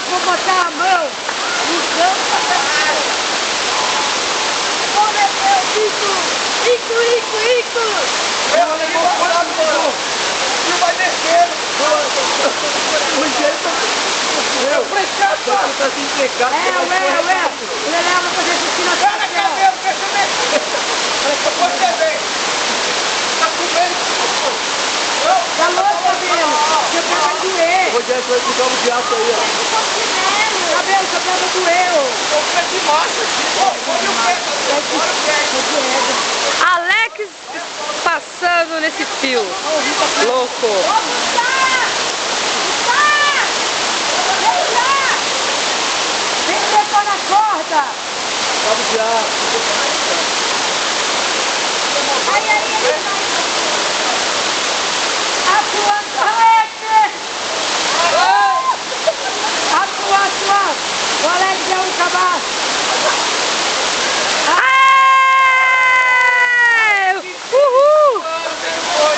vou botar a mão no campo da oh, meu Deus, Ico! Ela levou fora do motor. E vai descendo. O jeito... Eu fechado. Você tá se entregado. Ele leva pra fazer xixi na cara. Cara, cabelo, deixa eu mexer. Você vem. Tá comendo. Tá louco, cabelo? Seu pé vai doer. O Rogério vai ficar um de aço aí, ó. Cabelo, seu pé vai doer, ô. O pé de macho aqui. Olha o pé. Alex passando nesse fio. Louco. Vem trepar na corda. Cabo de aço. Aí.